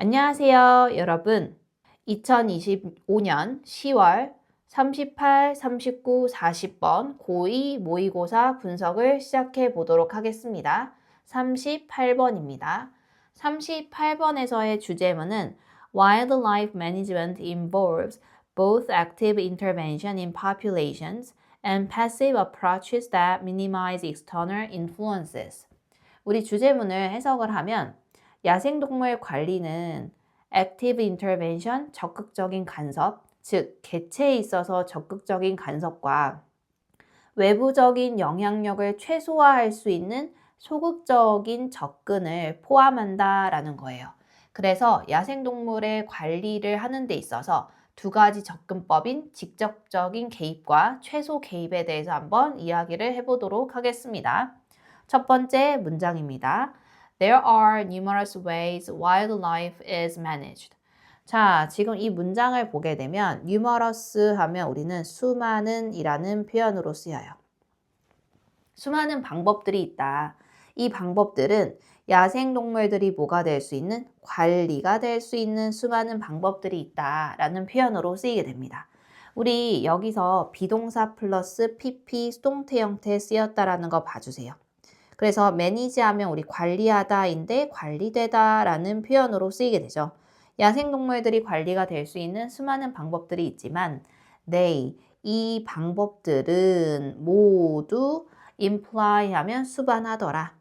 안녕하세요, 여러분. 2025년 10월 38, 39, 40번 고2 모의고사 분석을 시작해 보도록 하겠습니다. 38번입니다. 38번에서의 주제문은 Wildlife management involves both active intervention in populations and passive approaches that minimize external influences. 우리 주제문을 해석을 하면 야생동물 관리는 active intervention, 적극적인 간섭, 즉 개체에 있어서 적극적인 간섭과 외부적인 영향력을 최소화할 수 있는 소극적인 접근을 포함한다라는 거예요. 그래서 야생동물의 관리를 하는 데 있어서 두 가지 접근법인 직접적인 개입과 최소 개입에 대해서 한번 이야기를 해보도록 하겠습니다. 첫 번째 문장입니다. There are numerous ways wildlife is managed. 자, 지금 이 문장을 보게 되면 numerous 하면 우리는 수많은 이라는 표현으로 쓰여요. 수많은 방법들이 있다. 이 방법들은 야생동물들이 뭐가 될 수 있는? 관리가 될 수 있는 수많은 방법들이 있다라는 표현으로 쓰이게 됩니다. 우리 여기서 비동사 플러스 PP 수동태 형태에 쓰였다라는 거 봐주세요. 그래서 manage 하면 우리 관리하다인데 관리되다라는 표현으로 쓰이게 되죠. 야생동물들이 관리가 될 수 있는 수많은 방법들이 있지만 이 방법들은 모두 imply 하면 수반하더라.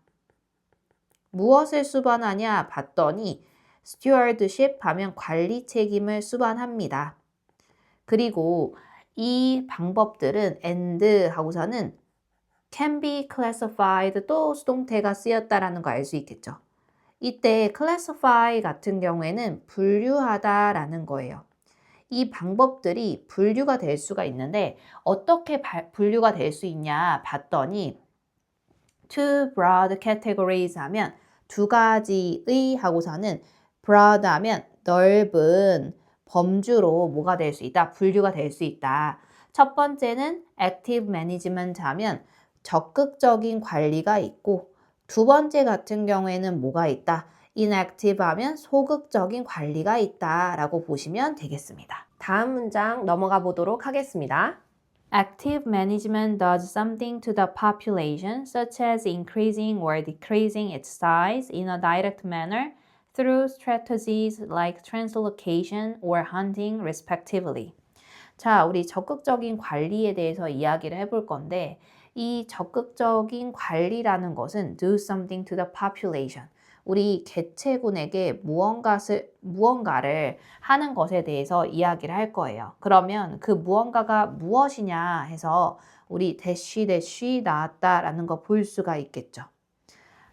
무엇을 수반하냐 봤더니 stewardship 하면 관리 책임을 수반합니다. 그리고 이 방법들은 and 하고서는 can be classified 또 수동태가 쓰였다라는 거 알 수 있겠죠. 이때 classify 같은 경우에는 분류하다라는 거예요. 이 방법들이 분류가 될 수가 있는데 어떻게 분류가 될 수 있냐 봤더니 two broad categories 하면 두 가지의 하고서는 broad 하면 넓은 범주로 뭐가 될 수 있다? 분류가 될 수 있다. 첫 번째는 active management 하면 적극적인 관리가 있고 두 번째 같은 경우에는 뭐가 있다? inactive 하면 소극적인 관리가 있다라고 보시면 되겠습니다. 다음 문장 넘어가 보도록 하겠습니다. Active management does something to the population, such as increasing or decreasing its size in a direct manner through strategies like translocation or hunting, respectively. 자, 우리 적극적인 관리에 대해서 이야기를 해볼 건데 이 적극적인 관리라는 것은 do something to the population. 우리 개체군에게 무언가를 하는 것에 대해서 이야기를 할 거예요. 그러면 그 무언가가 무엇이냐 해서 우리 대쉬 나왔다라는 거 볼 수가 있겠죠.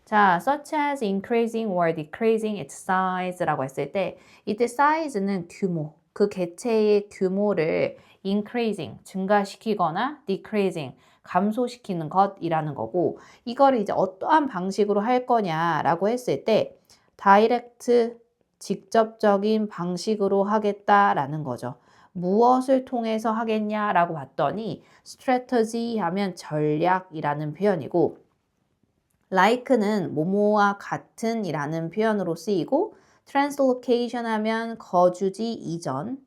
자, such as increasing or decreasing its size라고 했을 때 이때 size는 규모, 그 개체의 규모를 increasing, 증가시키거나 decreasing, 감소시키는 것이라는 거고 이거를 이제 어떠한 방식으로 할 거냐라고 했을 때 direct, 직접적인 방식으로 하겠다라는 거죠. 무엇을 통해서 하겠냐라고 봤더니 strategy 하면 전략이라는 표현이고 like는 뭐뭐와 같은 이라는 표현으로 쓰이고 translocation 하면 거주지 이전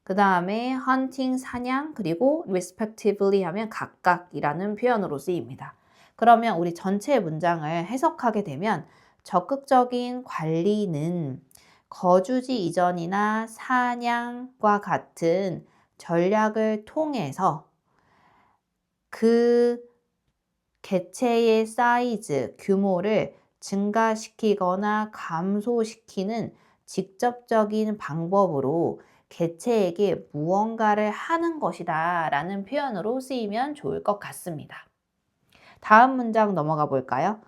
그 다음에 hunting 사냥 그리고 respectively 하면 각각이라는 표현으로 쓰입니다. 그러면 우리 전체 문장을 해석하게 되면 적극적인 관리는 거주지 이전이나 사냥과 같은 전략을 통해서 그 개체의 사이즈, 규모를 증가시키거나 감소시키는 직접적인 방법으로 개체에게 무언가를 하는 것이다 라는 표현으로 쓰이면 좋을 것 같습니다. 다음 문장 넘어가 볼까요?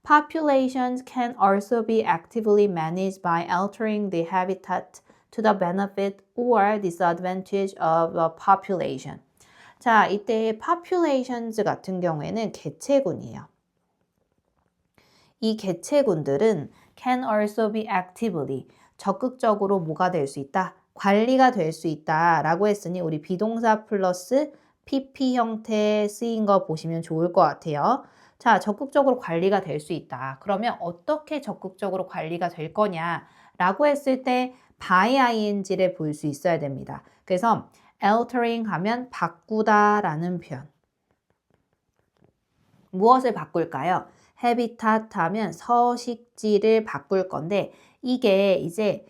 Populations can also be actively managed by altering the habitat to the benefit or disadvantage of a population. 자, 이때 populations 같은 경우에는 개체군이에요. 이 개체군들은 can also be actively, 적극적으로 뭐가 될 수 있다? 관리가 될 수 있다 라고 했으니 우리 비동사 플러스 PP 형태에 쓰인 거 보시면 좋을 것 같아요. 자, 적극적으로 관리가 될 수 있다. 그러면 어떻게 적극적으로 관리가 될 거냐라고 했을 때 by ing를 볼 수 있어야 됩니다. 그래서 altering 하면 바꾸다라는 표현. 무엇을 바꿀까요? habitat 하면 서식지를 바꿀 건데 이게 이제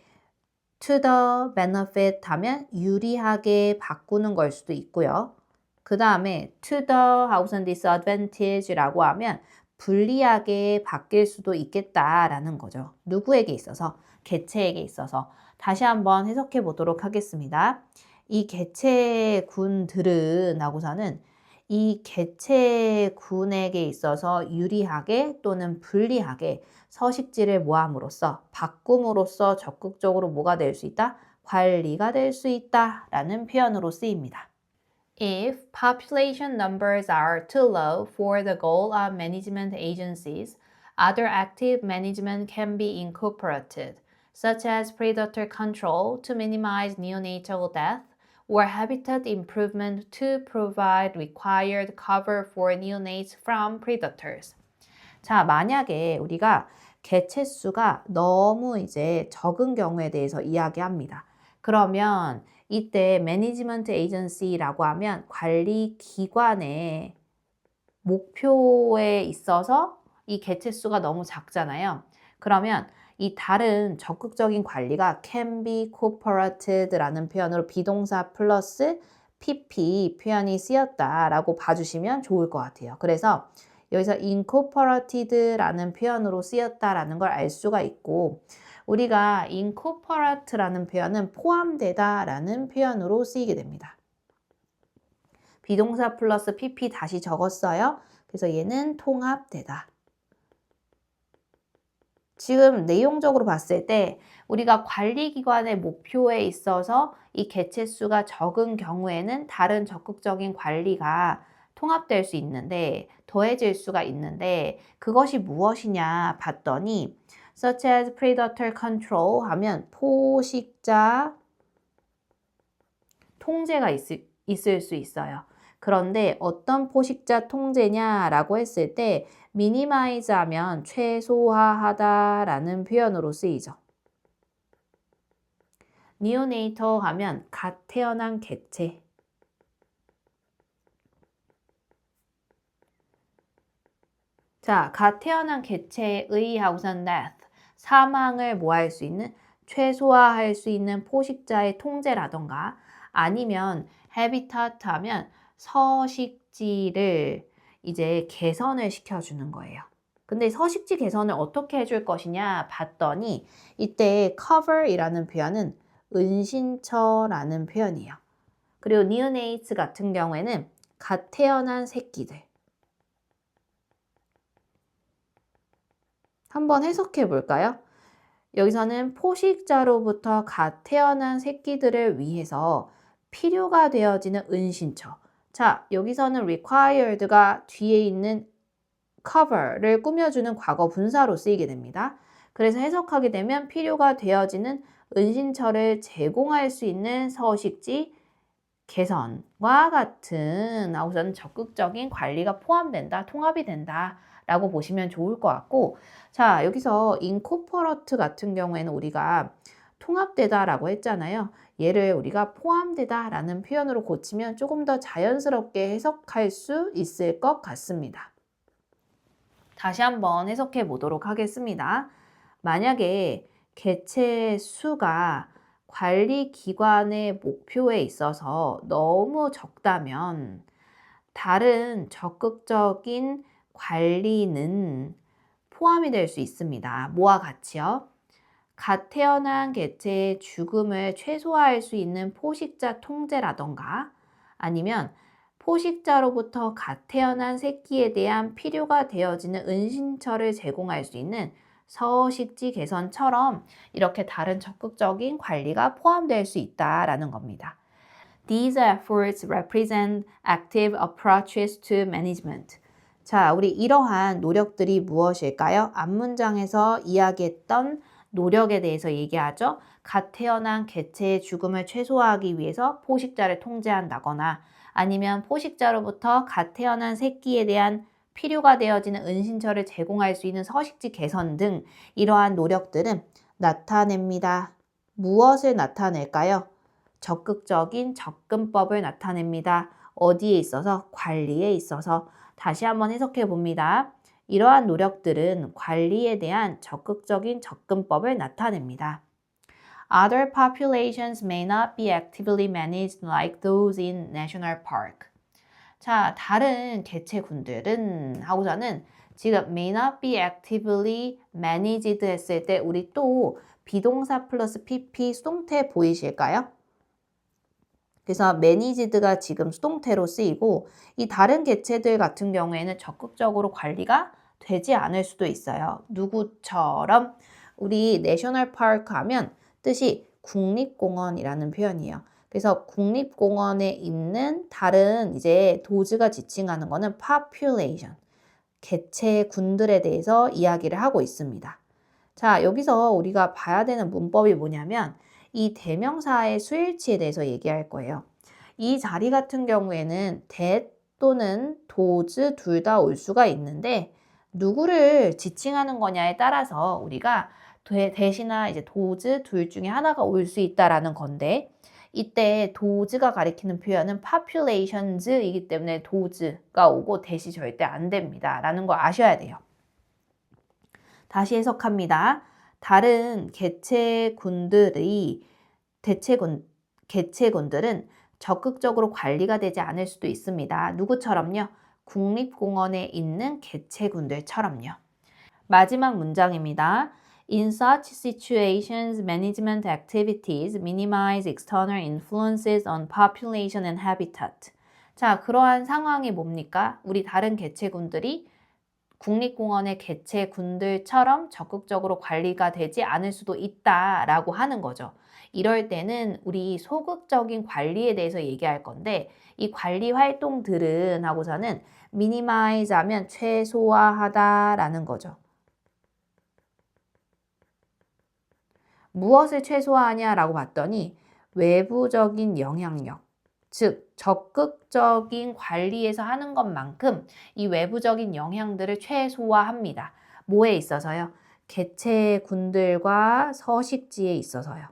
to the benefit 하면 유리하게 바꾸는 걸 수도 있고요. 그 다음에 to the 하고선 disadvantage라고 하면 불리하게 바뀔 수도 있겠다라는 거죠. 누구에게 있어서? 개체에게 있어서. 다시 한번 해석해 보도록 하겠습니다. 이 개체군들은 하고서는 이 개체군에게 있어서 유리하게 또는 불리하게 서식지를 모함으로써 바꿈으로써 적극적으로 뭐가 될 수 있다? 관리가 될 수 있다라는 표현으로 쓰입니다. If population numbers are too low for the goal of management agencies, other active management can be incorporated, such as predator control to minimize neonatal death or habitat improvement to provide required cover for neonates from predators. 자, 만약에 우리가 개체 수가 너무 이제 적은 경우에 대해서 이야기합니다. 그러면 이때 매니지먼트 에이전시라고 하면 관리 기관의 목표에 있어서 이 개체 수가 너무 작잖아요. 그러면 이 다른 적극적인 관리가 can be cooperated 라는 표현으로 비동사 플러스 pp 표현이 쓰였다라고 봐주시면 좋을 것 같아요. 그래서 여기서 incorporated라는 표현으로 쓰였다라는 걸 알 수가 있고 우리가 incorporate라는 표현은 포함되다라는 표현으로 쓰이게 됩니다. 비동사 플러스 pp 다시 적었어요. 그래서 얘는 통합되다. 지금 내용적으로 봤을 때 우리가 관리기관의 목표에 있어서 이 개체 수가 적은 경우에는 다른 적극적인 관리가 통합될 수 있는데 더해질 수가 있는데 그것이 무엇이냐 봤더니 such as predator control 하면 포식자 통제가 있을 수 있어요. 그런데 어떤 포식자 통제냐라고 했을 때 minimize 하면 최소화하다라는 표현으로 쓰이죠. neonatal 하면 갓 태어난 개체. 자, 갓 태어난 개체의 하고선 death, 사망을 뭐 할 수 있는? 최소화할 수 있는 포식자의 통제라던가 아니면 habitat 하면 서식지를 이제 개선을 시켜주는 거예요. 근데 서식지 개선을 어떻게 해줄 것이냐 봤더니 이때 cover이라는 표현은 은신처라는 표현이에요. 그리고 neonates 같은 경우에는 갓 태어난 새끼들. 한번 해석해 볼까요? 여기서는 포식자로부터 갓 태어난 새끼들을 위해서 필요가 되어지는 은신처. 자, 여기서는 required가 뒤에 있는 cover를 꾸며주는 과거 분사로 쓰이게 됩니다. 그래서 해석하게 되면 필요가 되어지는 은신처를 제공할 수 있는 서식지 개선과 같은 우선 적극적인 관리가 포함된다, 통합이 된다 라고 보시면 좋을 것 같고 자, 여기서 incorporate 같은 경우에는 우리가 통합되다 라고 했잖아요. 얘를 우리가 포함되다 라는 표현으로 고치면 조금 더 자연스럽게 해석할 수 있을 것 같습니다. 다시 한번 해석해 보도록 하겠습니다. 만약에 개체 수가 관리기관의 목표에 있어서 너무 적다면 다른 적극적인 관리는 포함이 될 수 있습니다. 뭐와 같이요? 갓 태어난 개체의 죽음을 최소화할 수 있는 포식자 통제라던가 아니면 포식자로부터 갓 태어난 새끼에 대한 필요가 되어지는 은신처를 제공할 수 있는 서식지 개선처럼 이렇게 다른 적극적인 관리가 포함될 수 있다라는 겁니다. These efforts represent active approaches to management. 자, 우리 이러한 노력들이 무엇일까요? 앞문장에서 이야기했던 노력에 대해서 얘기하죠. 갓 태어난 개체의 죽음을 최소화하기 위해서 포식자를 통제한다거나 아니면 포식자로부터 갓 태어난 새끼에 대한 필요가 되어지는 은신처를 제공할 수 있는 서식지 개선 등 이러한 노력들은 나타냅니다. 무엇을 나타낼까요? 적극적인 접근법을 나타냅니다. 어디에 있어서? 관리에 있어서. 다시 한번 해석해 봅니다. 이러한 노력들은 관리에 대한 적극적인 접근법을 나타냅니다. Other populations may not be actively managed like those in national park. 자, 다른 개체군들은 하고자는 지금 may not be actively managed 했을 때 우리 또 비동사 플러스 pp 수동태 보이실까요? 그래서 managed가 지금 수동태로 쓰이고 이 다른 개체들 같은 경우에는 적극적으로 관리가 되지 않을 수도 있어요. 누구처럼? 우리 내셔널 파크 하면 뜻이 국립공원이라는 표현이에요. 그래서 국립공원에 있는 다른 이제 도즈가 지칭하는 거는 population, 개체군들에 대해서 이야기를 하고 있습니다. 자, 여기서 우리가 봐야 되는 문법이 뭐냐면 이 대명사의 수일치에 대해서 얘기할 거예요. 이 자리 같은 경우에는 that 또는 those 둘 다 올 수가 있는데 누구를 지칭하는 거냐에 따라서 우리가 that이나 이제 those 둘 중에 하나가 올 수 있다라는 건데 이때 those가 가리키는 표현은 populations이기 때문에 those가 오고 that이 절대 안 됩니다. 라는 거 아셔야 돼요. 다시 해석합니다. 다른 개체군들은 적극적으로 관리가 되지 않을 수도 있습니다. 누구처럼요? 국립공원에 있는 개체군들처럼요. 마지막 문장입니다. In such situations, management activities minimize external influences on population and habitat. 자, 그러한 상황이 뭡니까? 우리 다른 개체군들이 국립공원의 개체군들처럼 적극적으로 관리가 되지 않을 수도 있다라고 하는 거죠. 이럴 때는 우리 소극적인 관리에 대해서 얘기할 건데 이 관리 활동들은 하고서는 minimize 하면 최소화하다라는 거죠. 무엇을 최소화하냐라고 봤더니 외부적인 영향력, 즉 적극적인 관리에서 하는 것만큼 이 외부적인 영향들을 최소화합니다. 뭐에 있어서요? 개체군들과 서식지에 있어서요.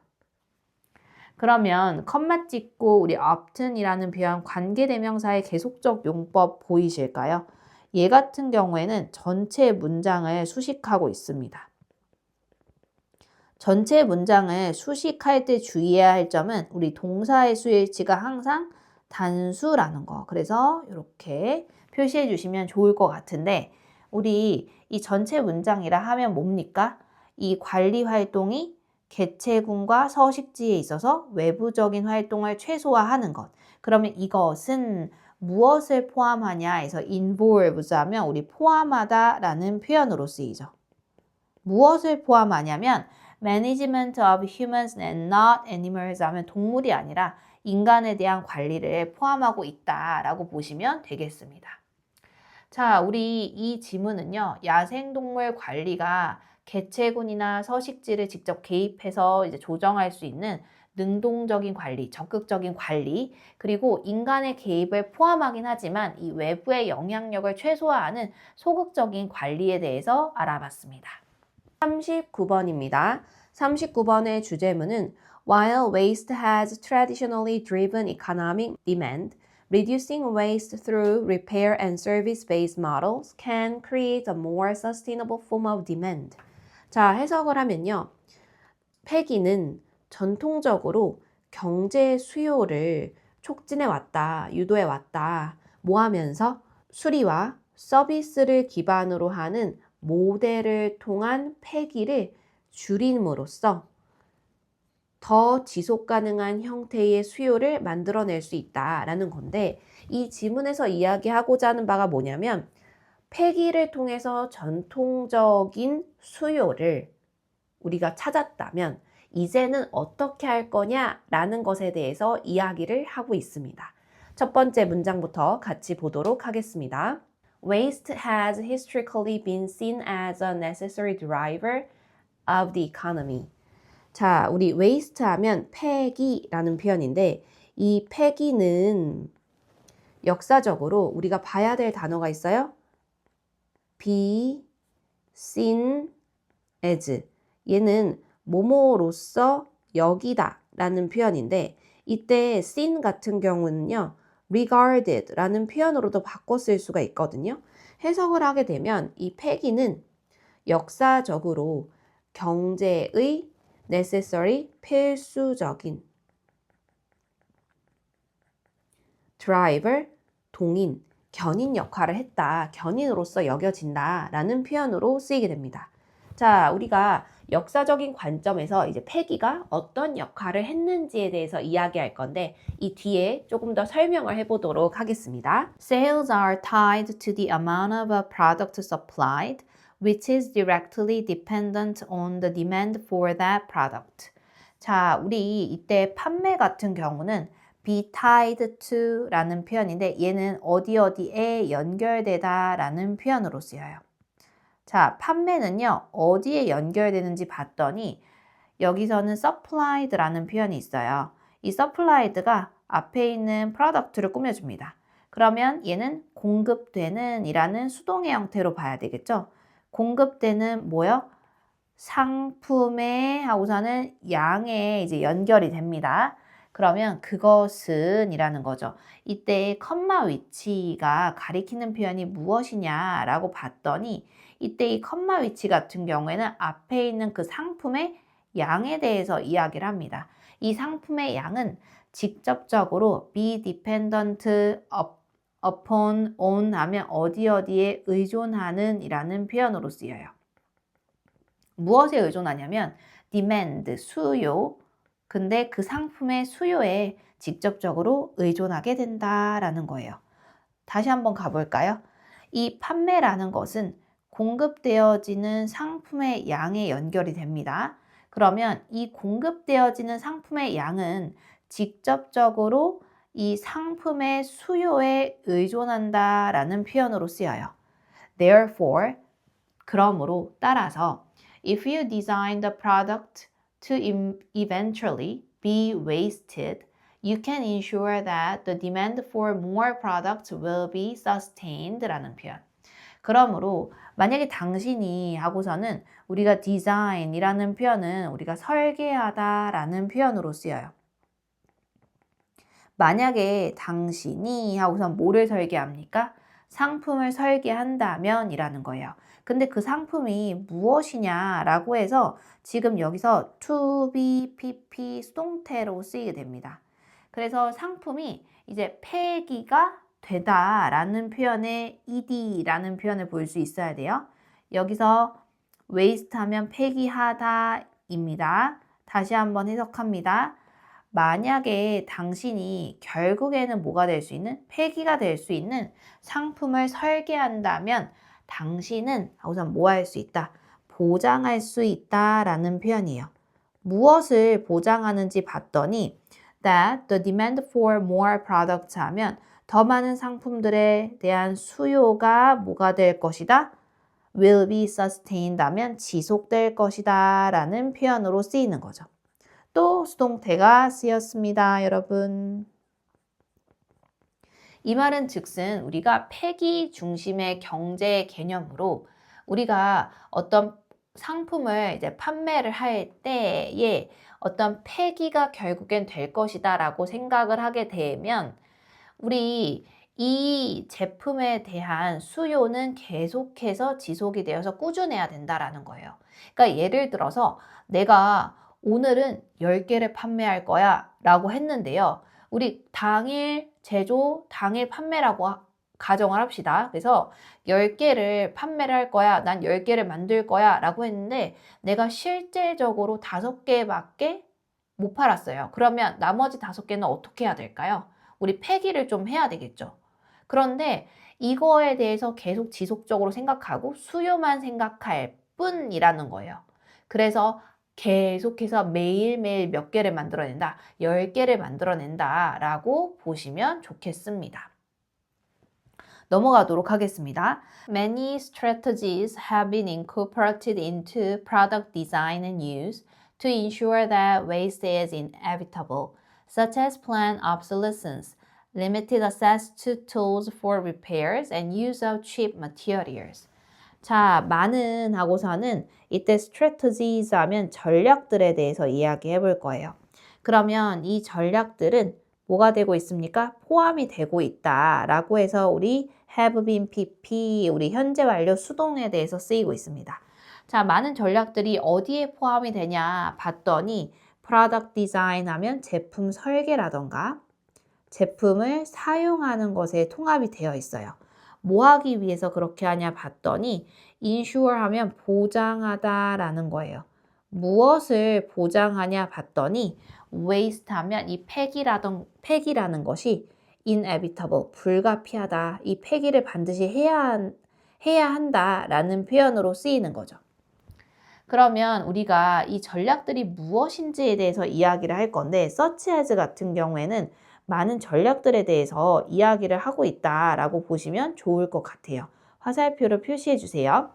그러면 컴마 찍고 우리 often이라는 표현 관계대명사의 계속적 용법 보이실까요? 얘 같은 경우에는 전체 문장을 수식하고 있습니다. 전체 문장을 수식할 때 주의해야 할 점은 우리 동사의 수일치가 항상 단수라는 거. 그래서 이렇게 표시해 주시면 좋을 것 같은데 우리 이 전체 문장이라 하면 뭡니까? 이 관리 활동이 개체군과 서식지에 있어서 외부적인 활동을 최소화하는 것. 그러면 이것은 무엇을 포함하냐 해서 involves 하면 우리 포함하다라는 표현으로 쓰이죠. 무엇을 포함하냐면 management of humans and not animals 하면 동물이 아니라 인간에 대한 관리를 포함하고 있다라고 보시면 되겠습니다. 자, 우리 이 지문은요. 야생동물 관리가 개체군이나 서식지를 직접 개입해서 이제 조정할 수 있는 능동적인 관리, 적극적인 관리, 그리고 인간의 개입을 포함하긴 하지만 이 외부의 영향력을 최소화하는 소극적인 관리에 대해서 알아봤습니다. 39번입니다. 39번의 주제문은 While waste has traditionally driven economic demand, reducing waste through repair and service-based models can create a more sustainable form of demand. 자, 해석을 하면요. 폐기는 전통적으로 경제 수요를 촉진해 왔다, 유도해 왔다. 뭐 하면서 수리와 서비스를 기반으로 하는 모델을 통한 폐기를 줄임으로써 더 지속 가능한 형태의 수요를 만들어낼 수 있다라는 건데 이 지문에서 이야기하고자 하는 바가 뭐냐면 폐기를 통해서 전통적인 수요를 우리가 찾았다면 이제는 어떻게 할 거냐라는 것에 대해서 이야기를 하고 있습니다. 첫 번째 문장부터 같이 보도록 하겠습니다. Waste has historically been seen as a necessary driver of the economy. 자, 우리 waste 하면 폐기라는 표현인데 이 폐기는 역사적으로 우리가 봐야 될 단어가 있어요. be seen as. 얘는 뭐뭐로서 여기다 라는 표현인데 이때 seen 같은 경우는요. regarded 라는 표현으로도 바꿔 쓸 수가 있거든요. 해석을 하게 되면 이 폐기는 역사적으로 경제의 necessary 필수적인 driver 동인 견인 역할을 했다. 견인으로서 여겨진다 라는 표현으로 쓰이게 됩니다. 자, 우리가 역사적인 관점에서 이제 폐기가 어떤 역할을 했는지에 대해서 이야기할 건데 이 뒤에 조금 더 설명을 해보도록 하겠습니다. Sales are tied to the amount of a product supplied, which is directly dependent on the demand for that product. 자, 우리 이때 판매 같은 경우는 be tied to 라는 표현인데 얘는 어디에 연결되다 라는 표현으로 쓰여요. 자, 판매는요, 어디에 연결되는지 봤더니 여기서는 supplied라는 표현이 있어요. 이 supplied가 앞에 있는 product를 꾸며줍니다. 그러면 얘는 공급되는 이라는 수동의 형태로 봐야 되겠죠? 공급되는 뭐요? 상품에 하고서는 양에 이제 연결이 됩니다. 그러면 그것은 이라는 거죠. 이때 컴마 위치가 가리키는 표현이 무엇이냐라고 봤더니 이때 이 컴마 위치 같은 경우에는 앞에 있는 그 상품의 양에 대해서 이야기를 합니다. 이 상품의 양은 직접적으로 be dependent upon on 하면 어디에 의존하는 이라는 표현으로 쓰여요. 무엇에 의존하냐면 demand, 수요. 근데 그 상품의 수요에 직접적으로 의존하게 된다라는 거예요. 다시 한번 가볼까요? 이 판매라는 것은 공급되어지는 상품의 양에 연결이 됩니다. 그러면 이 공급되어지는 상품의 양은 직접적으로 이 상품의 수요에 의존한다라는 표현으로 쓰여요. Therefore, 그러므로 따라서 if you design the product to eventually be wasted, you can ensure that the demand for more products will be sustained 라는 표현. 그러므로 만약에 당신이 하고서는 우리가 design이라는 표현은 우리가 설계하다 라는 표현으로 쓰여요. 만약에 당신이 하고선 뭐를 설계합니까? 상품을 설계한다면 이라는 거예요. 근데 그 상품이 무엇이냐라고 해서 지금 여기서 to be, pp 수동태로 쓰이게 됩니다. 그래서 상품이 이제 폐기가 되다라는 표현에 ed라는 표현을 볼 수 있어야 돼요. 여기서 waste 하면 폐기하다입니다. 다시 한번 해석합니다. 만약에 당신이 결국에는 뭐가 될 수 있는? 폐기가 될 수 있는 상품을 설계한다면 당신은 우선 뭐 할 수 있다? 보장할 수 있다라는 표현이에요. 무엇을 보장하는지 봤더니 that the demand for more products 하면 더 많은 상품들에 대한 수요가 뭐가 될 것이다? will be sustained 하면 지속될 것이다 라는 표현으로 쓰이는 거죠. 또 수동태가 쓰였습니다, 여러분. 이 말은 즉슨 우리가 폐기 중심의 경제 개념으로 우리가 어떤 상품을 이제 판매를 할 때에 어떤 폐기가 결국엔 될 것이다 라고 생각을 하게 되면 우리 이 제품에 대한 수요는 계속해서 지속이 되어서 꾸준해야 된다라는 거예요. 그러니까 예를 들어서 내가 오늘은 10개를 판매할 거야 라고 했는데요. 우리 당일 제조, 당일 판매라고 가정을 합시다. 그래서 10개를 판매를 할 거야. 난 10개를 만들 거야 라고 했는데 내가 실제적으로 5개밖에 못 팔았어요. 그러면 나머지 5개는 어떻게 해야 될까요? 우리 폐기를 좀 해야 되겠죠. 그런데 이거에 대해서 계속 지속적으로 생각하고 수요만 생각할 뿐이라는 거예요. 그래서 계속해서 매일매일 몇 개를 만들어낸다, 10개를 만들어낸다 라고 보시면 좋겠습니다. 넘어가도록 하겠습니다. Many strategies have been incorporated into product design and use to ensure that waste is inevitable, such as planned obsolescence, limited access to tools for repairs, and use of cheap materials. 자, 많은 하고서는 이때 strategies 하면 전략들에 대해서 이야기해 볼 거예요. 그러면 이 전략들은 뭐가 되고 있습니까? 포함이 되고 있다라고 해서 우리 have been PP, 우리 현재 완료 수동에 대해서 쓰이고 있습니다. 자, 많은 전략들이 어디에 포함이 되냐 봤더니 product design 하면 제품 설계라던가 제품을 사용하는 것에 통합이 되어 있어요. 뭐 하기 위해서 그렇게 하냐 봤더니 insure 하면 보장하다라는 거예요. 무엇을 보장하냐 봤더니 waste 하면 이 폐기라는 것이 inevitable, 불가피하다. 이 폐기를 반드시 해야 한다라는 표현으로 쓰이는 거죠. 그러면 우리가 이 전략들이 무엇인지에 대해서 이야기를 할 건데 search as 같은 경우에는 많은 전략들에 대해서 이야기를 하고 있다라고 보시면 좋을 것 같아요. 화살표를 표시해 주세요.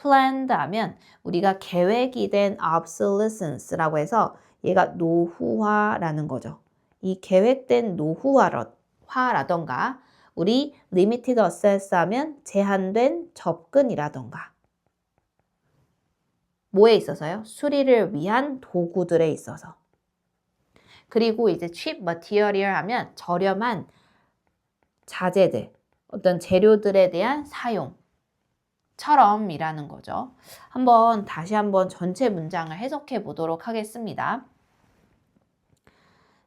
planned 하면 우리가 계획이 된 obsolescence라고 해서 얘가 노후화라는 거죠. 이 계획된 노후화라던가 우리 limited access 하면 제한된 접근이라던가 뭐에 있어서요? 수리를 위한 도구들에 있어서. 그리고 이제 cheap material 하면 저렴한 자재들, 어떤 재료들에 대한 사용처럼이라는 거죠. 다시 한번 전체 문장을 해석해 보도록 하겠습니다.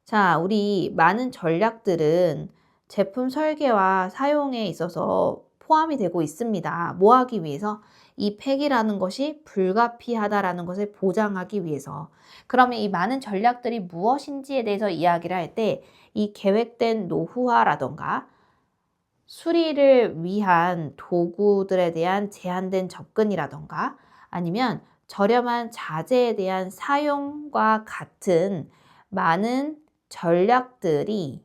자, 우리 많은 전략들은 제품 설계와 사용에 있어서 포함이 되고 있습니다. 뭐 하기 위해서? 이 폐기라는 것이 불가피하다라는 것을 보장하기 위해서. 그러면 이 많은 전략들이 무엇인지에 대해서 이야기를 할 때 이 계획된 노후화라던가 수리를 위한 도구들에 대한 제한된 접근이라던가 아니면 저렴한 자재에 대한 사용과 같은 많은 전략들이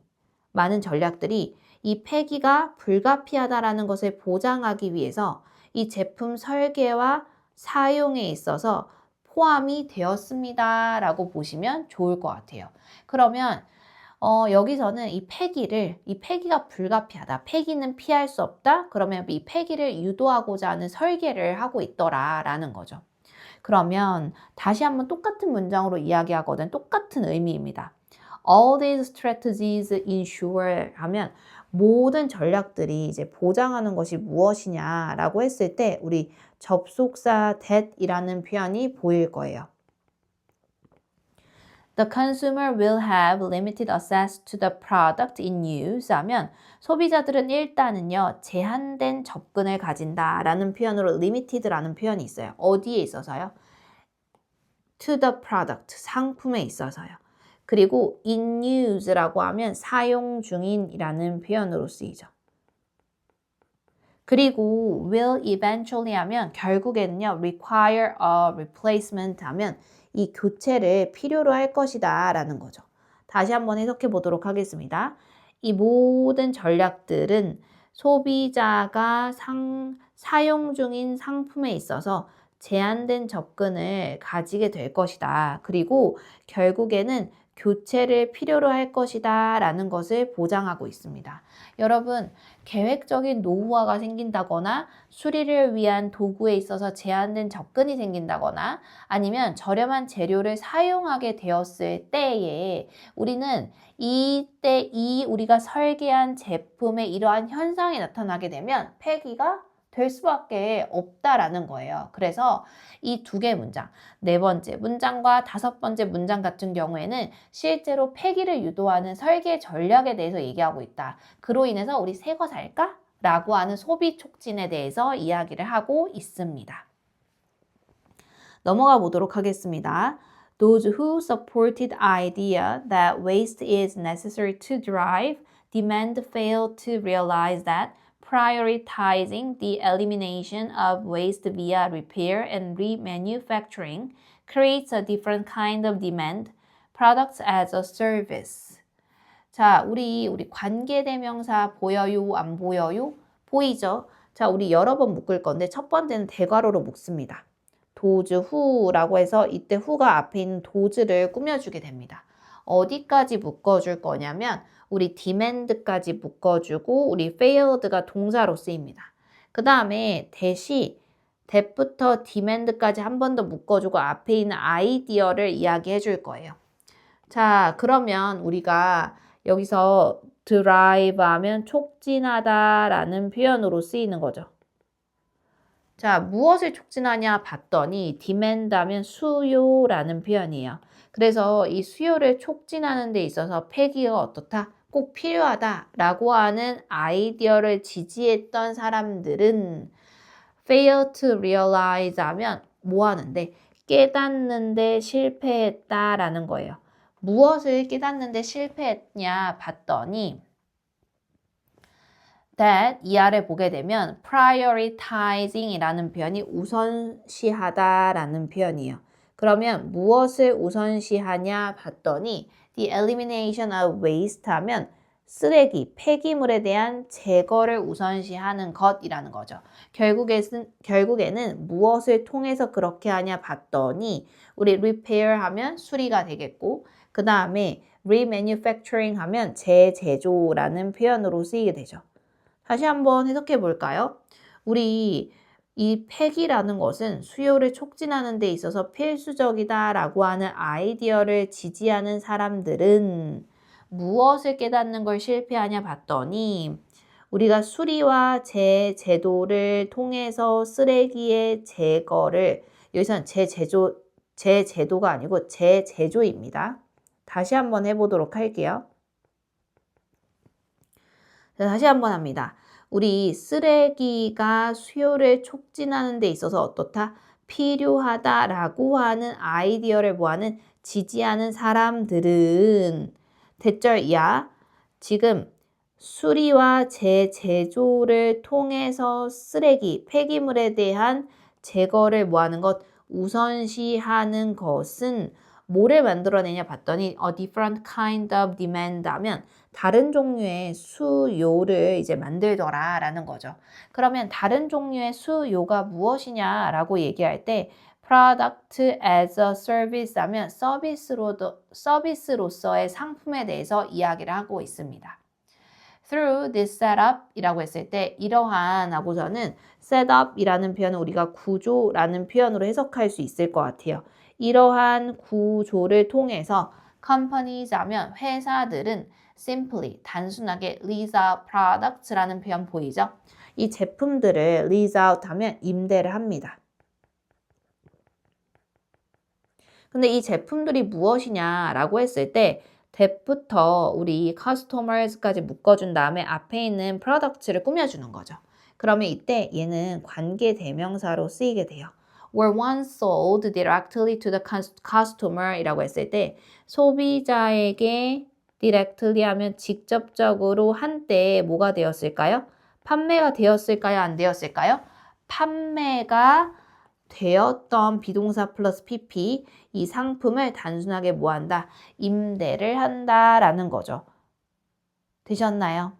이 폐기가 불가피하다라는 것을 보장하기 위해서 이 제품 설계와 사용에 있어서 포함이 되었습니다. 라고 보시면 좋을 것 같아요. 그러면 여기서는 이 폐기가 불가피하다. 폐기는 피할 수 없다. 그러면 이 폐기를 유도하고자 하는 설계를 하고 있더라라는 거죠. 그러면 다시 한번 똑같은 문장으로 이야기하거든. 똑같은 의미입니다. All these strategies ensure 하면 모든 전략들이 이제 보장하는 것이 무엇이냐라고 했을 때 우리 접속사 that이라는 표현이 보일 거예요. The consumer will have limited access to the product in use 하면 소비자들은 일단은요 제한된 접근을 가진다라는 표현으로 limited라는 표현이 있어요. 어디에 있어서요? To the product, 상품에 있어서요. 그리고 in use라고 하면 사용 중인이라는 표현으로 쓰이죠. 그리고 will eventually 하면 결국에는요 require a replacement 하면 이 교체를 필요로 할 것이다 라는 거죠. 다시 한번 해석해 보도록 하겠습니다. 이 모든 전략들은 소비자가 사용 중인 상품에 있어서 제한된 접근을 가지게 될 것이다. 그리고 결국에는 교체를 필요로 할 것이다 라는 것을 보장하고 있습니다. 여러분, 계획적인 노후화가 생긴다거나 수리를 위한 도구에 있어서 제한된 접근이 생긴다거나 아니면 저렴한 재료를 사용하게 되었을 때에 우리는 이때 우리가 설계한 제품에 이러한 현상이 나타나게 되면 폐기가 될 수밖에 없다라는 거예요. 그래서 이 두 개 문장, 네 번째 문장과 다섯 번째 문장 같은 경우에는 실제로 폐기를 유도하는 설계 전략에 대해서 얘기하고 있다. 그로 인해서 우리 새 거 살까? 라고 하는 소비 촉진에 대해서 이야기를 하고 있습니다. 넘어가 보도록 하겠습니다. Those who supported idea that waste is necessary to drive demand fail to realize that prioritizing the elimination of waste via repair and remanufacturing creates a different kind of demand, products as a service. 자, 우리 관계대명사 보여요, 안 보여요? 보이죠? 자, 우리 여러 번 묶을 건데 첫 번째는 대괄호로 묶습니다. 도즈 후라고 해서 이때 후가 앞에 있는 도즈를 꾸며주게 됩니다. 어디까지 묶어줄 거냐면 우리 demand까지 묶어주고 우리 failed가 동사로 쓰입니다. 그 다음에 that부터 demand까지 한 번 더 묶어주고 앞에 있는 아이디어를 이야기해 줄 거예요. 자, 그러면 우리가 여기서 drive 하면 촉진하다 라는 표현으로 쓰이는 거죠. 자, 무엇을 촉진하냐 봤더니 demand 하면 수요라는 표현이에요. 그래서 이 수요를 촉진하는 데 있어서 폐기가 어떻다? 꼭 필요하다라고 하는 아이디어를 지지했던 사람들은 fail to realize 하면 뭐 하는데? 깨닫는데 실패했다라는 거예요. 무엇을 깨닫는데 실패했냐 봤더니 that 이 아래 보게 되면 prioritizing 이라는 표현이 우선시하다 라는 표현이에요. 그러면 무엇을 우선시하냐 봤더니 the elimination of waste 하면 쓰레기, 폐기물에 대한 제거를 우선시하는 것이라는 거죠. 결국에는 무엇을 통해서 그렇게 하냐 봤더니 우리 repair 하면 수리가 되겠고 그 다음에 remanufacturing 하면 재제조라는 표현으로 쓰이게 되죠. 다시 한번 해석해 볼까요? 우리 이 폐기라는 것은 수요를 촉진하는 데 있어서 필수적이다라고 하는 아이디어를 지지하는 사람들은 무엇을 깨닫는 걸 실패하냐 봤더니 우리가 수리와 재제도를 통해서 쓰레기의 제거를 여기서는 재제도가 아니고 재제조입니다. 다시 한번 해보도록 할게요. 자, 다시 한번 합니다. 우리 쓰레기가 수요를 촉진하는 데 있어서 어떻다? 필요하다라고 하는 아이디어를 뭐하는? 지지하는 사람들은 대절이야. 지금 수리와 재제조를 통해서 쓰레기, 폐기물에 대한 제거를 뭐하는 것? 우선시하는 것은 뭐를 만들어내냐 봤더니 a different kind of demand 하면 다른 종류의 수요를 이제 만들더라 라는 거죠. 그러면 다른 종류의 수요가 무엇이냐라고 얘기할 때 product as a service 하면 서비스로서의 상품에 대해서 이야기를 하고 있습니다. Through this setup 이라고 했을 때 이러한 하고서는 setup 이라는 표현은 우리가 구조라는 표현으로 해석할 수 있을 것 같아요. 이러한 구조를 통해서 companies 하면 회사들은 simply 단순하게 lease out products라는 표현 보이죠? 이 제품들을 lease out 하면 임대를 합니다. 근데 이 제품들이 무엇이냐라고 했을 때 that부터 우리 customers까지 묶어준 다음에 앞에 있는 products를 꾸며주는 거죠. 그러면 이때 얘는 관계 대명사로 쓰이게 돼요. were once sold directly to the customer 이라고 했을 때 소비자에게 directly 하면 직접적으로 한때 뭐가 되었을까요? 판매가 되었을까요? 안 되었을까요? 판매가 되었던 비동사 플러스 pp 이 상품을 단순하게 뭐한다? 임대를 한다라는 거죠. 되셨나요?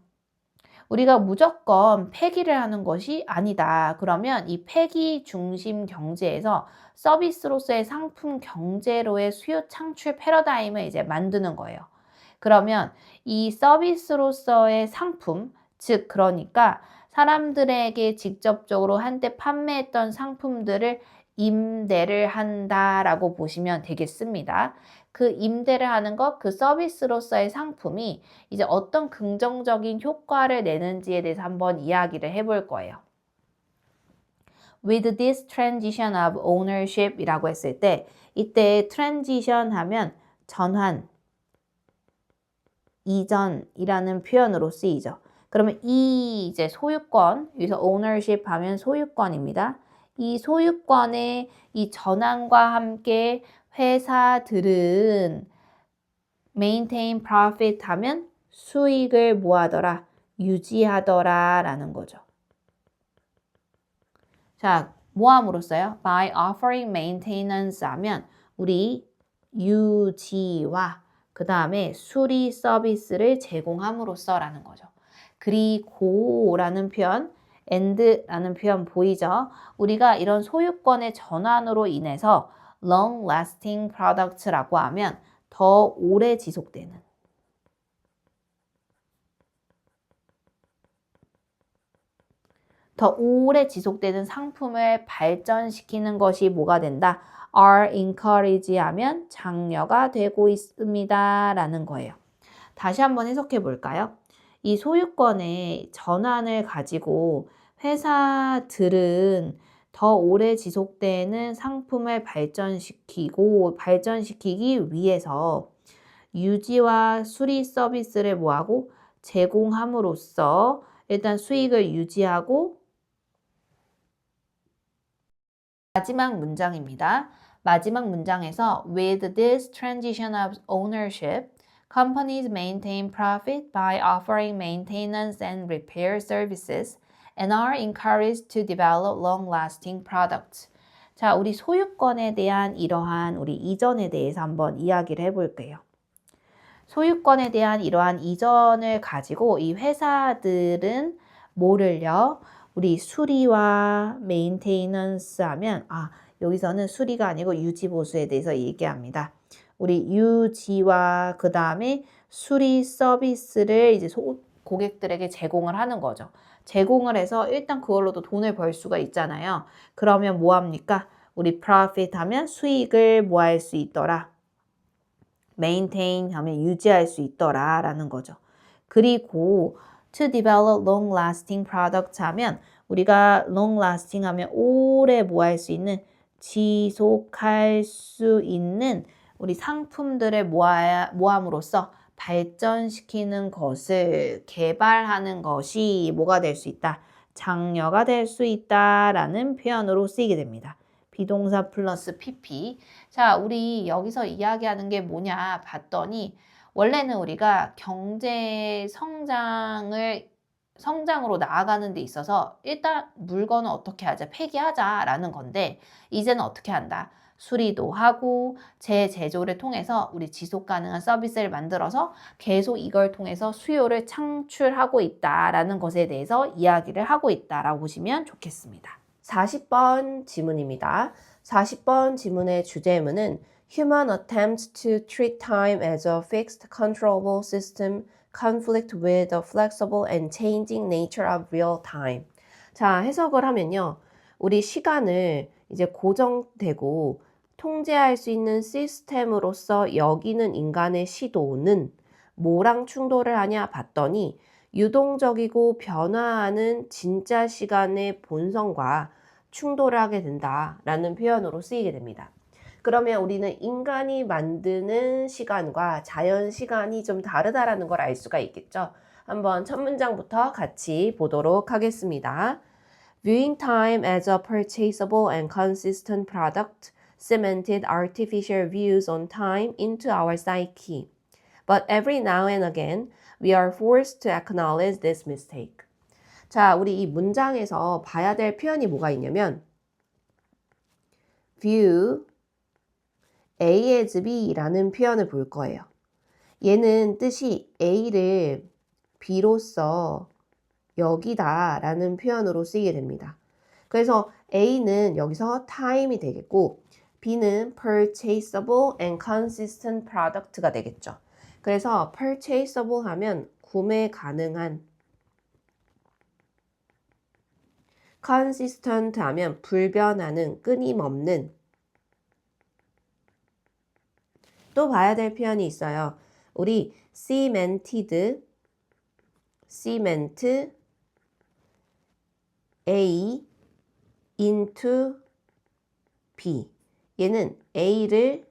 우리가 무조건 폐기를 하는 것이 아니다. 그러면 이 폐기 중심 경제에서 서비스로서의 상품 경제로의 수요 창출 패러다임을 이제 만드는 거예요. 그러면 이 서비스로서의 상품, 즉 그러니까 사람들에게 직접적으로 한때 판매했던 상품들을 임대를 한다라고 보시면 되겠습니다. 그 임대를 하는 것, 그 서비스로서의 상품이 이제 어떤 긍정적인 효과를 내는지에 대해서 한번 이야기를 해볼 거예요. With this transition of ownership 이라고 했을 때 이때 transition 하면 전환, 이전이라는 표현으로 쓰이죠. 그러면 이 이제 소유권, 여기서 ownership 하면 소유권입니다. 이 소유권의 이 전환과 함께 회사들은 maintain profit 하면 수익을 뭐하더라? 유지하더라 라는 거죠. 자, 뭐함으로써요? By offering maintenance 하면 우리 유지와 그 다음에 수리 서비스를 제공함으로써 라는 거죠. 그리고 라는 표현, and라는 표현 보이죠? 우리가 이런 소유권의 전환으로 인해서 long lasting products라고 하면 더 오래 지속되는 더 오래 지속되는 상품을 발전시키는 것이 뭐가 된다? are encourage 하면 장려가 되고 있습니다. 라는 거예요. 다시 한번 해석해 볼까요? 이 소유권의 전환을 가지고 회사들은 더 오래 지속되는 상품을 발전시키기 위해서 유지와 수리 서비스를 뭐하고 제공함으로써 일단 수익을 유지하고 마지막 문장입니다. 마지막 문장에서 with this transition of ownership, companies maintain profit by offering maintenance and repair services and are encouraged to develop long-lasting products. 자, 우리 소유권에 대한 이러한 우리 이전에 대해서 한번 이야기를 해볼게요. 소유권에 대한 이러한 이전을 가지고 이 회사들은 뭐를요? 우리 수리와 메인테이넌스 하면 여기서는 수리가 아니고 유지 보수에 대해서 얘기합니다. 우리 유지와 그 다음에 수리 서비스를 이제 고객들에게 제공을 하는 거죠. 제공을 해서 일단 그걸로도 돈을 벌 수가 있잖아요. 그러면 뭐 합니까? 우리 profit 하면 수익을 뭐 할 수 있더라? maintain 하면 유지할 수 있더라 라는 거죠. 그리고 to develop long-lasting products 하면 우리가 long-lasting 하면 오래 뭐 할 수 있는 지속할 수 있는 우리 상품들을 모함으로써 발전시키는 것을 개발하는 것이 뭐가 될 수 있다? 장려가 될 수 있다라는 표현으로 쓰이게 됩니다. 비동사 플러스 PP. 자, 우리 여기서 이야기하는 게 뭐냐 봤더니 원래는 우리가 경제 성장으로 나아가는 데 있어서 일단 물건을 어떻게 하자? 폐기하자라는 건데 이제는 어떻게 한다? 수리도 하고 재제조를 통해서 우리 지속 가능한 서비스를 만들어서 계속 이걸 통해서 수요를 창출하고 있다라는 것에 대해서 이야기를 하고 있다라고 보시면 좋겠습니다. 40번 지문입니다. 40번 지문의 주제문은 Human attempts to treat time as a fixed controllable system conflict with the flexible and changing nature of real time. 자, 해석을 하면요. 우리 시간을 이제 고정되고 통제할 수 있는 시스템으로서 여기는 인간의 시도는 뭐랑 충돌을 하냐 봤더니 유동적이고 변화하는 진짜 시간의 본성과 충돌을 하게 된다라는 표현으로 쓰이게 됩니다. 그러면 우리는 인간이 만드는 시간과 자연 시간이 좀 다르다라는 걸 알 수가 있겠죠. 한번 첫 문장부터 같이 보도록 하겠습니다. Viewing time as a purchasable and consistent product cemented artificial views on time into our psyche. But every now and again, we are forced to acknowledge this mistake. 자, 우리 이 문장에서 봐야 될 표현이 뭐가 있냐면 view A as B라는 표현을 볼 거예요. 얘는 뜻이 A를 B로서 여기다 라는 표현으로 쓰이게 됩니다. 그래서 A는 여기서 time이 되겠고 B는 purchasable and consistent product가 되겠죠. 그래서 purchasable 하면 구매 가능한, consistent 하면 불변하는, 끊임없는. 또 봐야 될 표현이 있어요. 우리 cemented, cement, A into B. 얘는 A를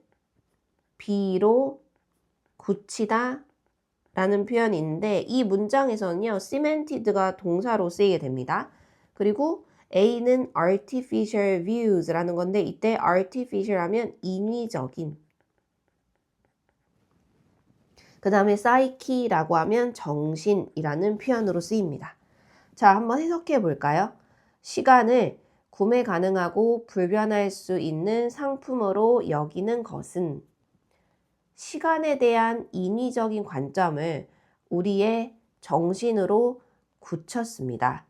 B로 굳히다 라는 표현이 있는데 이 문장에서는요, cemented가 동사로 쓰이게 됩니다. 그리고 A는 artificial views라는 건데 이때 artificial 하면 인위적인, 그 다음에 psyche라고 하면 정신이라는 표현으로 쓰입니다. 자, 한번 해석해 볼까요? 시간을 구매 가능하고 불변할 수 있는 상품으로 여기는 것은 시간에 대한 인위적인 관점을 우리의 정신으로 굳혔습니다.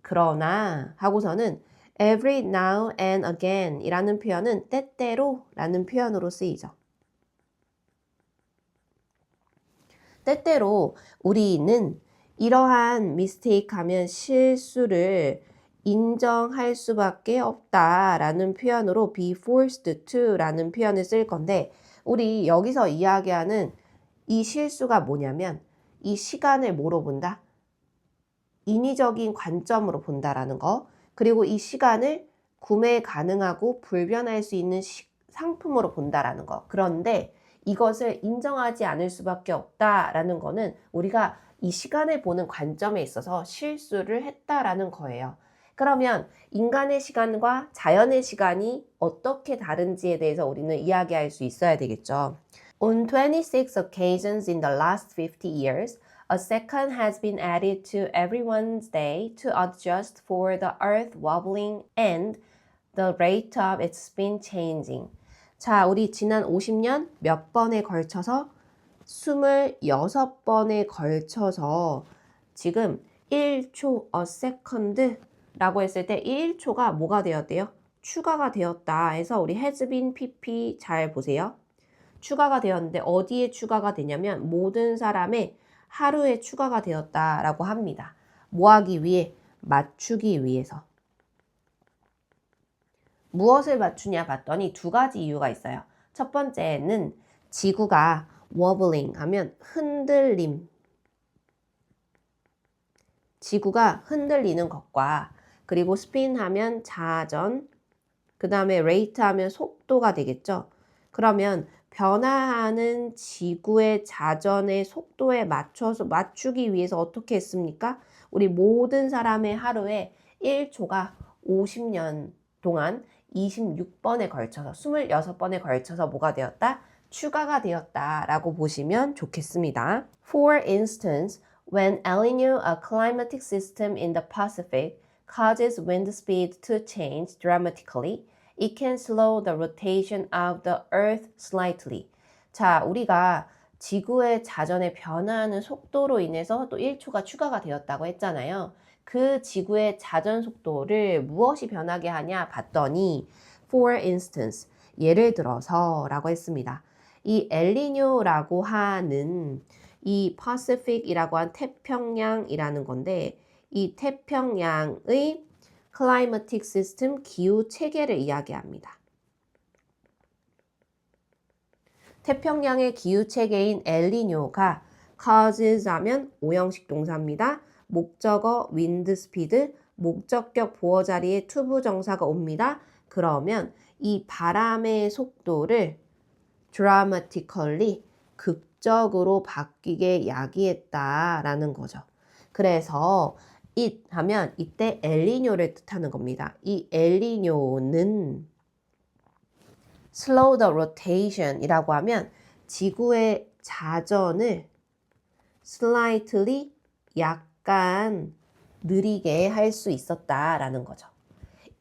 그러나 하고서는 every now and again 이라는 표현은 때때로 라는 표현으로 쓰이죠. 때때로 우리는 이러한 mistake 하면 실수를 인정할 수밖에 없다라는 표현으로 be forced to라는 표현을 쓸 건데 우리 여기서 이야기하는 이 실수가 뭐냐면 이 시간을 뭐로 본다? 인위적인 관점으로 본다라는 거. 그리고 이 시간을 구매 가능하고 불변할 수 있는 상품으로 본다라는 거. 그런데 이것을 인정하지 않을 수밖에 없다라는 거는 우리가 이 시간을 보는 관점에 있어서 실수를 했다라는 거예요. 그러면 인간의 시간과 자연의 시간이 어떻게 다른지에 대해서 우리는 이야기할 수 있어야 되겠죠. On 26 occasions in the last 50 years, a second has been added to everyone's day to adjust for the earth wobbling and the rate of its spin changing. 자, 우리 지난 50년 몇 번에 걸쳐서 26번에 걸쳐서 지금 1초 a second 라고 했을 때 1초가 뭐가 되었대요? 추가가 되었다 해서 우리 has been pp 잘 보세요. 추가가 되었는데 어디에 추가가 되냐면 모든 사람의 하루에 추가가 되었다라고 합니다. 뭐 하기 위해? 맞추기 위해서. 무엇을 맞추냐 봤더니 두 가지 이유가 있어요. 첫 번째는 지구가 wobbling 하면 흔들림. 지구가 흔들리는 것과 그리고 spin 하면 자전, 그 다음에 rate 하면 속도가 되겠죠. 그러면 변화하는 지구의 자전의 속도에 맞춰서 맞추기 위해서 어떻게 했습니까? 우리 모든 사람의 하루에 1초가 50년 동안 26번에 걸쳐서 26번에 걸쳐서 뭐가 되었다? 추가가 되었다라고 보시면 좋겠습니다. For instance, when El Niño, a climatic system in the Pacific, causes wind speed to change dramatically, it can slow the rotation of the Earth slightly. 자, 우리가 지구의 자전의 변화하는 속도로 인해서 또 1초가 추가가 되었다고 했잖아요. 그 지구의 자전 속도를 무엇이 변하게 하냐 봤더니 for instance, 예를 들어서 라고 했습니다. 이 엘니뇨라고 하는 이 Pacific이라고 한 태평양이라는 건데 이 태평양의 climatic system 기후 체계를 이야기합니다. 태평양의 기후 체계인 엘니뇨가 causes 하면 오형식 동사입니다. 목적어 wind speed, 목적격 보어 자리에 투부 정사가 옵니다. 그러면 이 바람의 속도를 dramatically 극적으로 바뀌게 야기했다라는 거죠. 그래서 it 하면 이때 엘니뇨를 뜻하는 겁니다. 이 엘니뇨는 slow the rotation 이라고 하면 지구의 자전을 slightly 약간 느리게 할 수 있었다라는 거죠.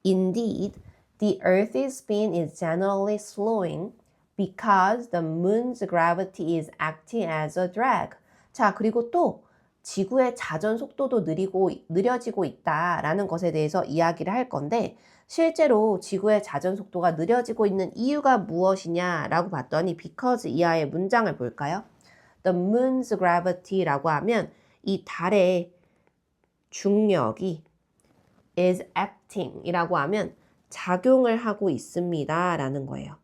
Indeed, the Earth's spin is generally slowing because the moon's gravity is acting as a drag. 자, 그리고 또 지구의 자전 속도도 느려지고 있다라는 것에 대해서 이야기를 할 건데 실제로 지구의 자전 속도가 느려지고 있는 이유가 무엇이냐라고 봤더니 because 이하의 문장을 볼까요? The moon's gravity라고 하면 이 달의 중력이 is acting 이라고 하면 작용을 하고 있습니다 라는 거예요.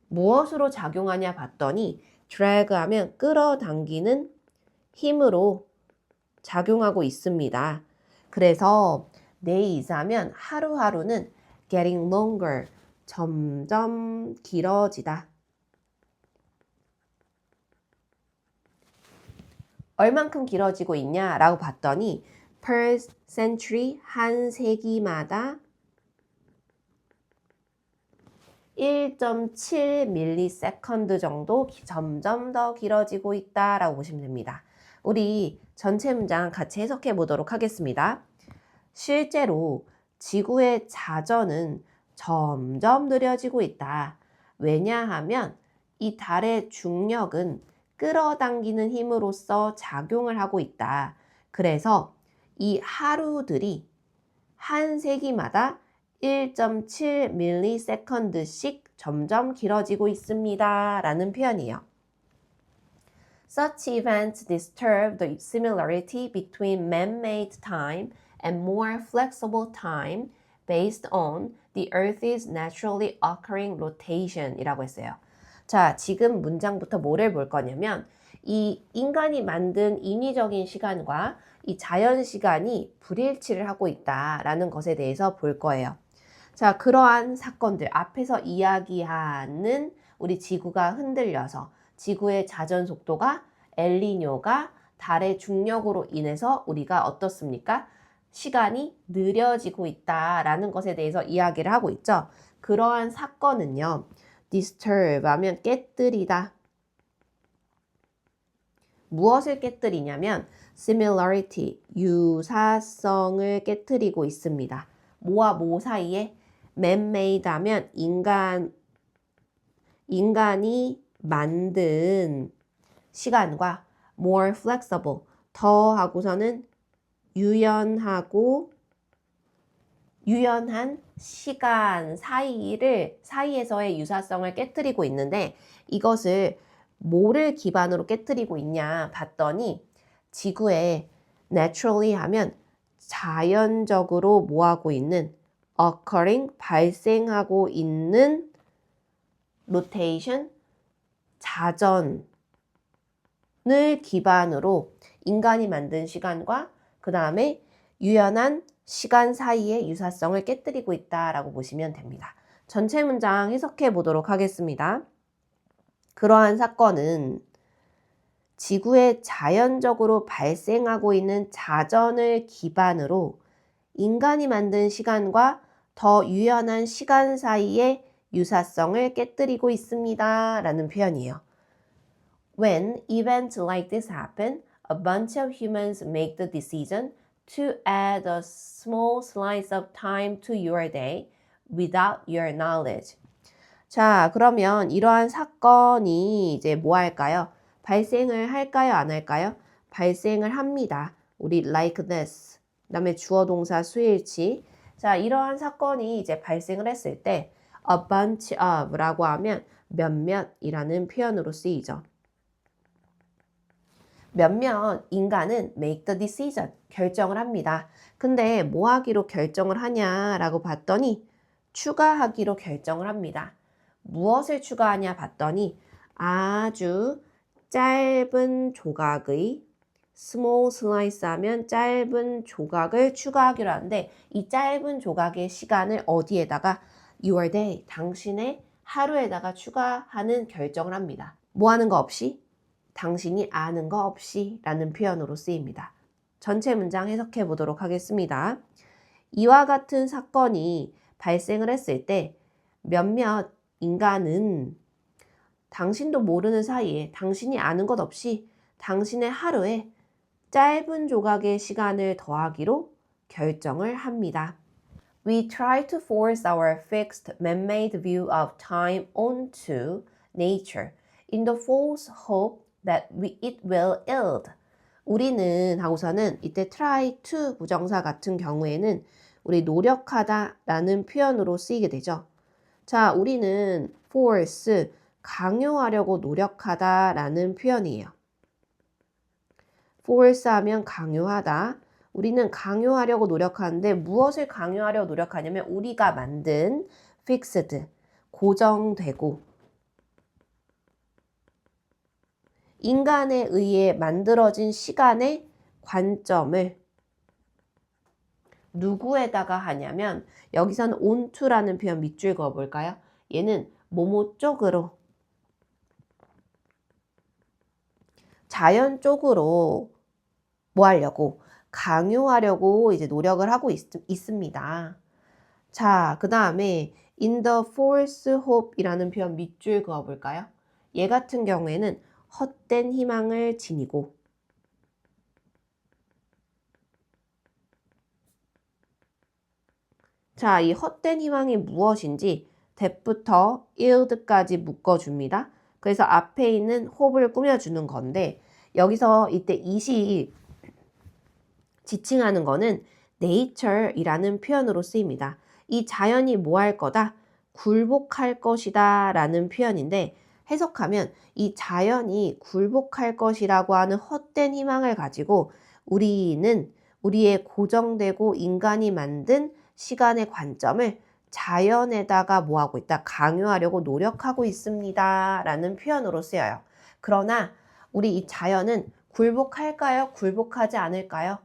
무엇으로 작용하냐 봤더니 drag 하면 끌어당기는 힘으로 작용하고 있습니다. 그래서 days 하면 하루하루는 getting longer, 점점 길어지다. 얼만큼 길어지고 있냐라고 봤더니 per century, 한 세기마다 1.7ms 정도 점점 더 길어지고 있다라고 보시면 됩니다. 우리 전체 문장 같이 해석해 보도록 하겠습니다. 실제로 지구의 자전은 점점 느려지고 있다. 왜냐하면 이 달의 중력은 끌어당기는 힘으로써 작용을 하고 있다. 그래서 이 하루들이 한 세기마다 1.7ms씩 점점 길어지고 있습니다. 라는 표현이에요. Such events disturb the similarity between man-made time and more flexible time based on the Earth's naturally occurring rotation 이라고 했어요. 자, 지금 문장부터 뭐를 볼 거냐면 이 인간이 만든 인위적인 시간과 이 자연 시간이 불일치를 하고 있다라는 것에 대해서 볼 거예요. 자, 그러한 사건들 앞에서 이야기하는 우리 지구가 흔들려서 지구의 자전 속도가 엘니뇨가 달의 중력으로 인해서 우리가 어떻습니까? 시간이 느려지고 있다라는 것에 대해서 이야기를 하고 있죠. 그러한 사건은요. disturb 하면 깨뜨리다. 무엇을 깨뜨리냐면 similarity, 유사성을 깨뜨리고 있습니다. 뭐와 뭐 사이에? man-made 하면 인간이 만든 시간과 more flexible, 더 하고서는 유연한 시간 사이에서의 유사성을 깨뜨리고 있는데 이것을 뭐를 기반으로 깨뜨리고 있냐 봤더니 지구에 naturally 하면 자연적으로 뭐하고 있는 occurring 발생하고 있는 rotation 자전을 기반으로 인간이 만든 시간과 그 다음에 유연한 시간 사이의 유사성을 깨뜨리고 있다라고 보시면 됩니다. 전체 문장 해석해 보도록 하겠습니다. 그러한 사건은 지구에 자연적으로 발생하고 있는 자전을 기반으로 인간이 만든 시간과 더 유연한 시간 사이의 유사성을 깨뜨리고 있습니다. 라는 표현이에요. When events like this happen, a bunch of humans make the decision to add a small slice of time to your day without your knowledge. 자, 그러면 이러한 사건이 이제 뭐 할까요? 발생을 할까요? 안 할까요? 발생을 합니다. 우리 like this. 그다음에 주어 동사 수일치. 자, 이러한 사건이 이제 발생을 했을 때 a bunch of 라고 하면 몇몇이라는 표현으로 쓰이죠. 몇몇 인간은 make the decision, 결정을 합니다. 근데 뭐 하기로 결정을 하냐라고 봤더니 추가하기로 결정을 합니다. 무엇을 추가하냐 봤더니 아주 짧은 조각의 small slice 하면 짧은 조각을 추가하기로 하는데 이 짧은 조각의 시간을 어디에다가 your day, 당신의 하루에다가 추가하는 결정을 합니다. 뭐 하는 거 없이? 당신이 아는 거 없이 라는 표현으로 쓰입니다. 전체 문장 해석해 보도록 하겠습니다. 이와 같은 사건이 발생을 했을 때 몇몇 인간은 당신도 모르는 사이에 당신이 아는 것 없이 당신의 하루에 짧은 조각의 시간을 더하기로 결정을 합니다. We try to force our fixed man-made view of time onto nature in the false hope that it will yield. 우리는 하고서는 이때 try to 부정사 같은 경우에는 우리 노력하다 라는 표현으로 쓰이게 되죠. 자, 우리는 force, 강요하려고 노력하다 라는 표현이에요. force 하면 강요하다. 우리는 강요하려고 노력하는데 무엇을 강요하려고 노력하냐면 우리가 만든 fixed, 고정되고 인간에 의해 만들어진 시간의 관점을 누구에다가 하냐면 여기서는 onto라는 표현 밑줄 그어볼까요? 얘는 뭐뭐 쪽으로 자연 쪽으로 뭐 하려고 강요하려고 이제 노력을 하고 있습니다. 자, 그 다음에 in the false hope 이라는 표현 밑줄 그어볼까요? 얘 같은 경우에는 헛된 희망을 지니고 자, 이 헛된 희망이 무엇인지 that부터 yield까지 묶어줍니다. 그래서 앞에 있는 hope를 꾸며주는 건데 여기서 이때 it이 지칭하는 거는 nature이라는 표현으로 쓰입니다. 이 자연이 뭐 할 거다? 굴복할 것이다 라는 표현인데 해석하면 이 자연이 굴복할 것이라고 하는 헛된 희망을 가지고 우리는 우리의 고정되고 인간이 만든 시간의 관점을 자연에다가 뭐하고 있다? 강요하려고 노력하고 있습니다. 라는 표현으로 쓰여요. 그러나 우리 이 자연은 굴복할까요? 굴복하지 않을까요?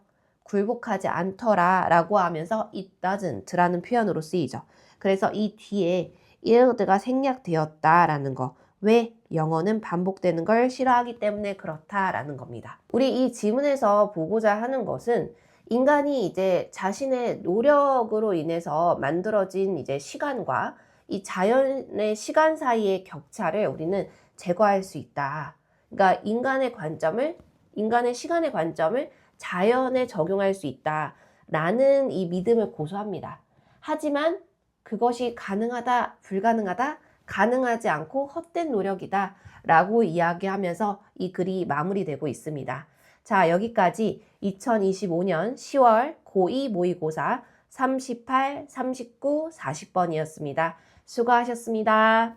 굴복하지 않더라 라고 하면서 it doesn't 라는 표현으로 쓰이죠. 그래서 이 뒤에 yield가 생략되었다라는 거. 왜? 영어는 반복되는 걸 싫어하기 때문에 그렇다라는 겁니다. 우리 이 지문에서 보고자 하는 것은 인간이 이제 자신의 노력으로 인해서 만들어진 이제 시간과 이 자연의 시간 사이의 격차를 우리는 제거할 수 있다. 그러니까 인간의 시간의 관점을 자연에 적용할 수 있다라는 이 믿음을 고수합니다. 하지만 그것이 가능하다, 불가능하다, 가능하지 않고 헛된 노력이다 라고 이야기하면서 이 글이 마무리되고 있습니다. 자, 여기까지 2025년 10월 고2 모의고사 38, 39, 40번이었습니다. 수고하셨습니다.